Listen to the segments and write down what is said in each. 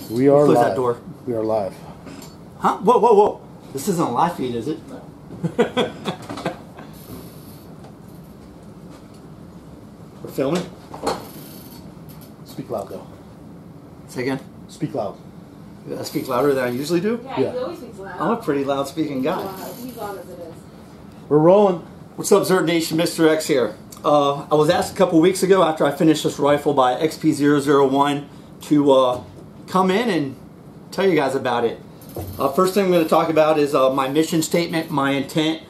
We are close live. that door. We are live. Huh? Whoa, whoa, whoa. This isn't a live feed, is it? No. We're filming? Speak loud, though. Say again? Speak loud. I speak louder than I usually do? Yeah, Yeah. he always speaks loud. I'm a pretty loud speaking guy. He's loud as it is. We're rolling. What's up, Zert Nation? Mr. X here. I was asked a couple weeks ago after I finished this rifle by XP001 to come in and tell you guys about it. First thing I'm going to talk about is my mission statement, my intent,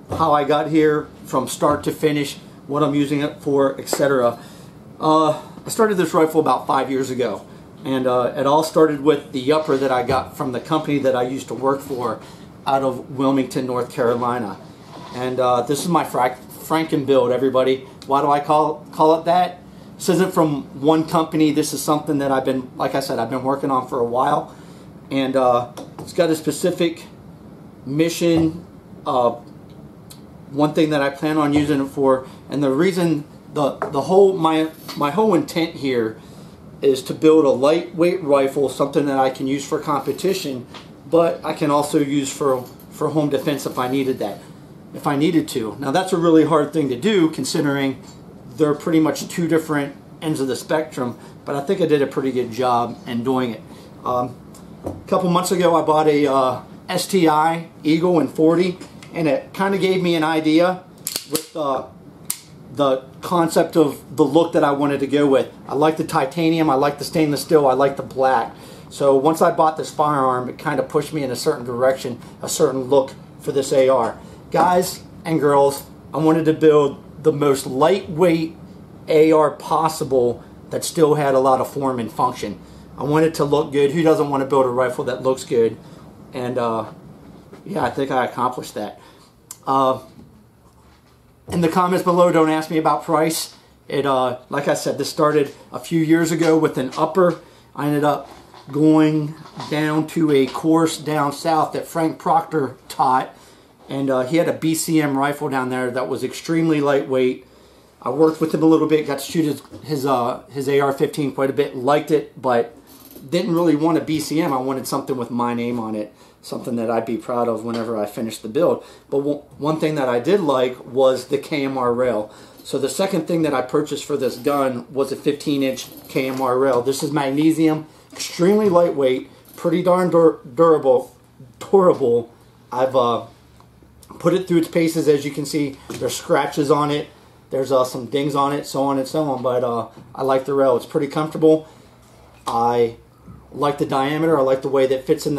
how I got here from start to finish, what I'm using it for, etc. I started this rifle about 5 years ago, and it all started with the upper that I got from the company that I used to work for out of Wilmington, North Carolina. And this is my Franken build, everybody. Why do I call it that? This isn't from one company. This is something that I've been, like I said, I've been working on for a while. And it's got a specific mission, one thing that I plan on using it for. And the reason, my whole intent here is to build a lightweight rifle, something that I can use for competition, but I can also use for home defense if I needed to. Now that's a really hard thing to do considering they're pretty much two different ends of the spectrum, but I think I did a pretty good job in doing it. A couple months ago I bought a STI Eagle in 40, and it kind of gave me an idea with the concept of the look that I wanted to go with. I like the titanium, I like the stainless steel, I like the black. So once I bought this firearm, it kind of pushed me in a certain direction, a certain look for this AR. Guys and girls, I wanted to build the most lightweight AR possible that still had a lot of form and function. I want it to look good. Who doesn't want to build a rifle that looks good? And yeah, I think I accomplished that. In the comments below, don't ask me about price. Like I said, this started a few years ago with an upper. I ended up going down to a course down south that Frank Proctor taught, and he had a BCM rifle down there that was extremely lightweight. I worked with him a little bit, got to shoot his AR-15 quite a bit, liked it, but didn't really want a BCM. I wanted something with my name on it, something that I'd be proud of whenever I finished the build. But one thing that I did like was the KMR rail. So the second thing that I purchased for this gun was a 15-inch KMR rail. This is magnesium, extremely lightweight, pretty darn durable. I've put it through its paces. As you can see, there's scratches on it. There's some dings on it, so on and so on. But I like the rail. It's pretty comfortable. I like the diameter. I like the way that it fits in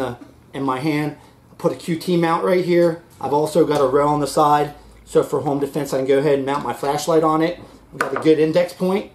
my hand. I put a QT mount right here. I've also got a rail on the side, so for home defense I can go ahead and mount my flashlight on it. I've got a good index point.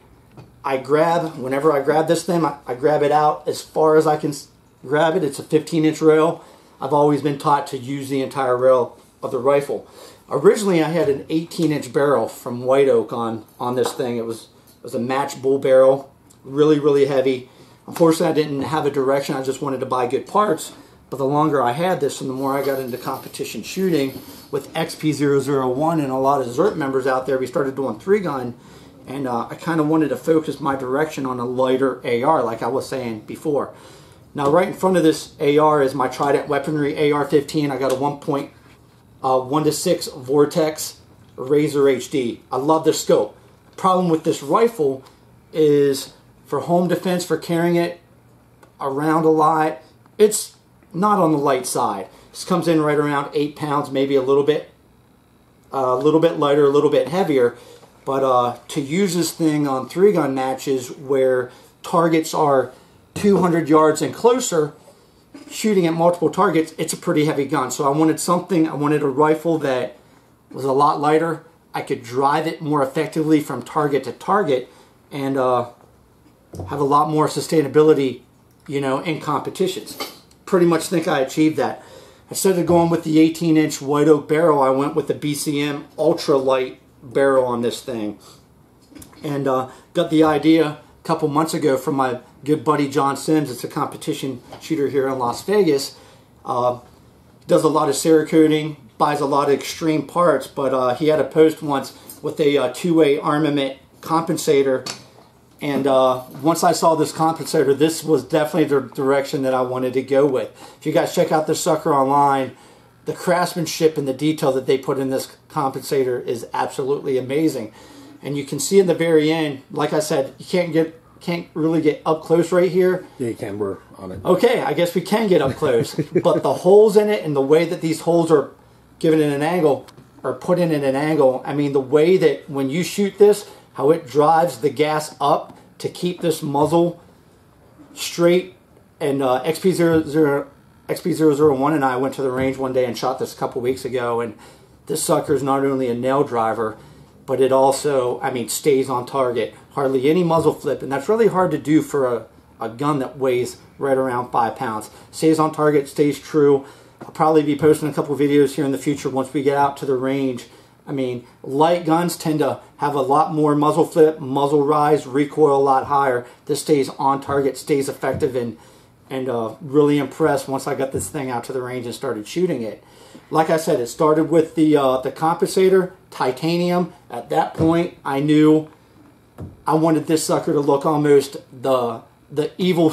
Whenever I grab this thing, I grab it out as far as I can grab it. It's a 15-inch rail. I've always been taught to use the entire rail of the rifle. Originally I had an 18-inch barrel from White Oak on this thing. It was a match bull barrel, really heavy. Unfortunately I didn't have a direction. I just wanted to buy good parts. But the longer I had this and the more I got into competition shooting with XP001 and a lot of Zert members out there, we started doing 3-gun, and I kind of wanted to focus my direction on a lighter AR like I was saying before. Now right in front of this AR is my Trident Weaponry AR-15. I got a 1:6 Vortex Razor HD. I love the scope. The problem with this rifle is for home defense, for carrying it around a lot, it's not on the light side. This comes in right around 8 pounds, maybe a little bit lighter, a little bit heavier. But to use this thing on 3-gun matches where targets are 200 yards and closer, shooting at multiple targets, it's a pretty heavy gun. So I wanted a rifle that was a lot lighter. I could drive it more effectively from target to target and have a lot more sustainability, in competitions. Pretty much think I achieved that. Instead of going with the 18-inch White Oak barrel, I went with the BCM ultralight barrel on this thing. And got the idea a couple months ago from my good buddy John Sims. It's a competition shooter here in Las Vegas. Does a lot of Cerakoting, buys a lot of extreme parts, but he had a post once with a two-way armament compensator And once I saw this compensator, this was definitely the direction that I wanted to go with. If you guys check out this sucker online, the craftsmanship and the detail that they put in this compensator is absolutely amazing. And you can see in the very end, like I said, you can't really get up close right here. Yeah, you can. We're on it. Okay, I guess we can get up close. But the holes in it and the way that these holes are given in an angle, or put in at an angle, I mean, the way that when you shoot this, how it drives the gas up to keep this muzzle straight. And XP001 and I went to the range one day and shot this a couple weeks ago, and this sucker is not only a nail driver, but it also, I mean, stays on target. Hardly any muzzle flip, and that's really hard to do for a gun that weighs right around 5 pounds. Stays on target, stays true. I'll probably be posting a couple videos here in the future once we get out to the range. I mean, light guns tend to have a lot more muzzle flip, muzzle rise, recoil a lot higher. This stays on target, stays effective, and really impressed once I got this thing out to the range and started shooting it. Like I said, it started with the compensator, titanium. At that point, I knew I wanted this sucker to look almost the evil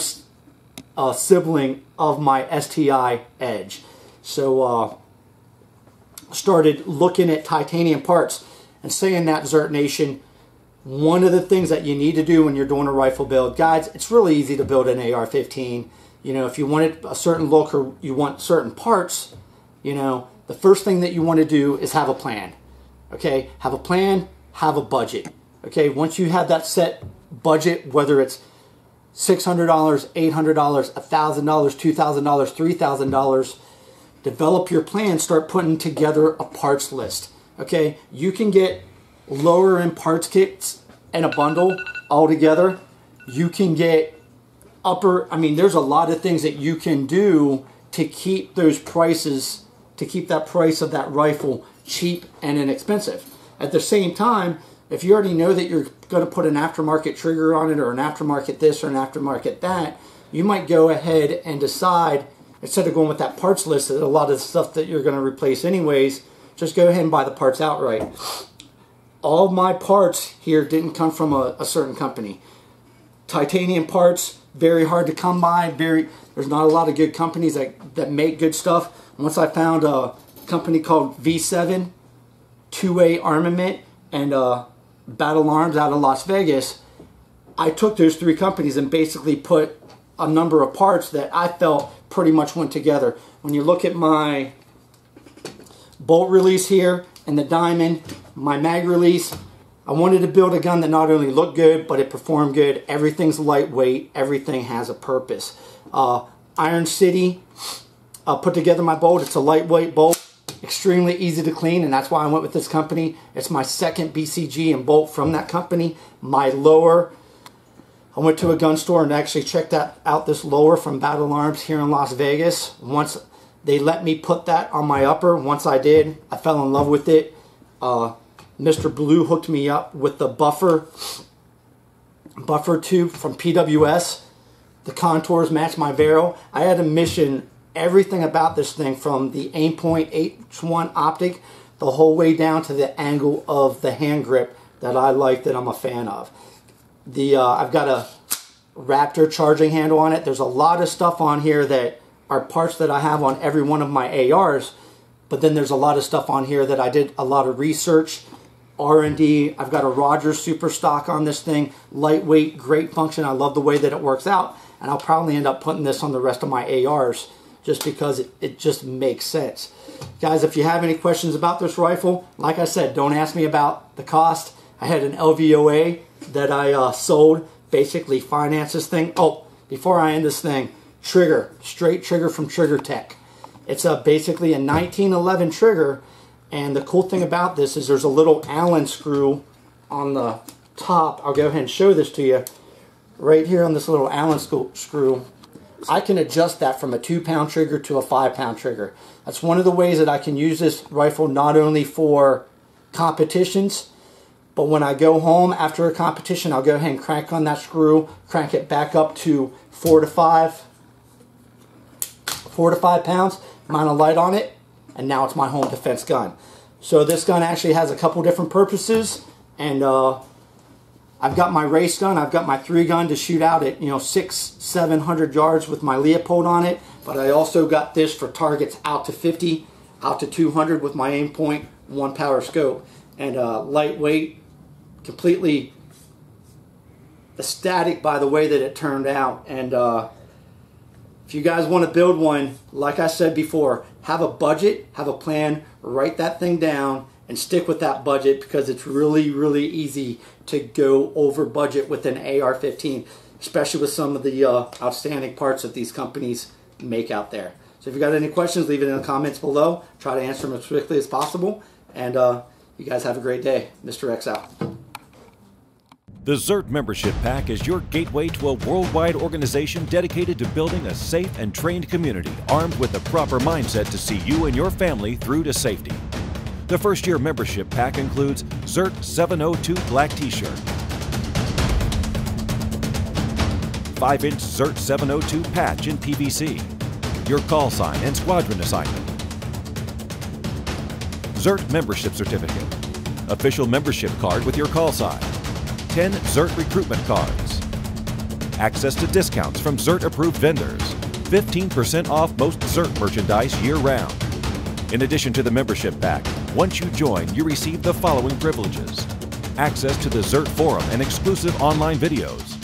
sibling of my STI Edge. So started looking at titanium parts, and saying that, Zert Nation, one of the things that you need to do when you're doing a rifle build, guys, it's really easy to build an AR-15. You know, if you want a certain look or you want certain parts, you know, the first thing that you want to do is have a plan. Okay, have a plan, have a budget. Okay, once you have that set budget, whether it's $600, $800, $1,000, $2,000, $3,000, develop your plan, start putting together a parts list. Okay, you can get lower end parts kits in a bundle all together. You can get upper, I mean, there's a lot of things that you can do to keep those prices, to keep that price of that rifle cheap and inexpensive. At the same time, if you already know that you're going to put an aftermarket trigger on it, or an aftermarket this or an aftermarket that, you might go ahead and decide, instead of going with that parts list, that a lot of the stuff that you're going to replace anyways, just go ahead and buy the parts outright. All my parts here didn't come from a certain company. Titanium parts, very hard to come by. There's not a lot of good companies that make good stuff. Once I found a company called V7, 2A Armament, and Battle Arms out of Las Vegas, I took those three companies and basically put a number of parts that I felt pretty much went together. When you look at my bolt release here and the diamond, my mag release, I wanted to build a gun that not only looked good, but it performed good. Everything's lightweight. Everything has a purpose. Iron City, put together my bolt. It's a lightweight bolt. Extremely easy to clean, and that's why I went with this company. It's my second BCG and bolt from that company. My lower, I went to a gun store and actually checked out this lower from Battle Arms here in Las Vegas. Once they let me put that on my upper, once I did, I fell in love with it. Mr. Blue hooked me up with the buffer tube from PWS. The contours match my barrel. I had to mission everything about this thing, from the Aimpoint H1 optic the whole way down to the angle of the hand grip that I like, that I'm a fan of. I've got a Raptor charging handle on it. There's a lot of stuff on here that are parts that I have on every one of my ARs, but then there's a lot of stuff on here that I did a lot of research, R&D. I've got a Rogers Super Stock on this thing. Lightweight, great function. I love the way that it works out, and I'll probably end up putting this on the rest of my ARs just because it just makes sense. Guys, if you have any questions about this rifle, like I said, don't ask me about the cost. I had an LVOA that I sold, basically financed this thing. Oh, before I end this thing, trigger, straight trigger from Trigger Tech. It's basically a 1911 trigger, and the cool thing about this is there's a little Allen screw on the top. I'll go ahead and show this to you. Right here on this little Allen screw, I can adjust that from a 2-pound trigger to a 5-pound trigger. That's one of the ways that I can use this rifle, not only for competitions, but when I go home after a competition, I'll go ahead and crank on that screw, crank it back up to 4 to 5 pounds, mount a light on it, and now it's my home defense gun. So this gun actually has a couple different purposes, and I've got my race gun, I've got my 3-gun to shoot out at 600-700 yards with my Leupold on it, but I also got this for targets out to 50, out to 200 with my Aimpoint 1-power scope. And lightweight, completely ecstatic by the way that it turned out. And if you guys want to build one, like I said before, have a budget, have a plan, write that thing down, and stick with that budget, because it's really, really easy to go over budget with an AR-15, especially with some of the outstanding parts that these companies make out there. So if you got any questions, leave it in the comments below. Try to answer them as quickly as possible. And you guys have a great day. Mr. X out. The Zert Membership Pack is your gateway to a worldwide organization dedicated to building a safe and trained community armed with the proper mindset to see you and your family through to safety. The first-year membership pack includes Zert 702 black t-shirt, 5-inch Zert 702 patch in PVC, your call sign and squadron assignment, Zert membership certificate, official membership card with your call sign, 10 Zert recruitment cards, access to discounts from Zert-approved vendors, 15% off most Zert merchandise year-round. In addition to the membership pack, once you join, you receive the following privileges: access to the Zert forum and exclusive online videos,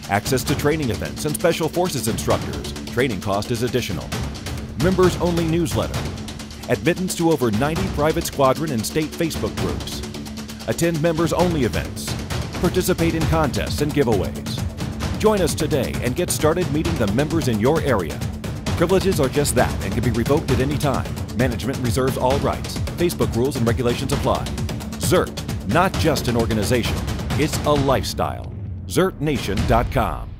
access to training events and special forces instructors. Training cost is additional. Members-only newsletter, admittance to over 90 private squadron and state Facebook groups, attend members-only events, participate in contests and giveaways. Join us today and get started meeting the members in your area. Privileges are just that and can be revoked at any time. Management reserves all rights. Facebook rules and regulations apply. Zert, not just an organization, it's a lifestyle. ZertNation.com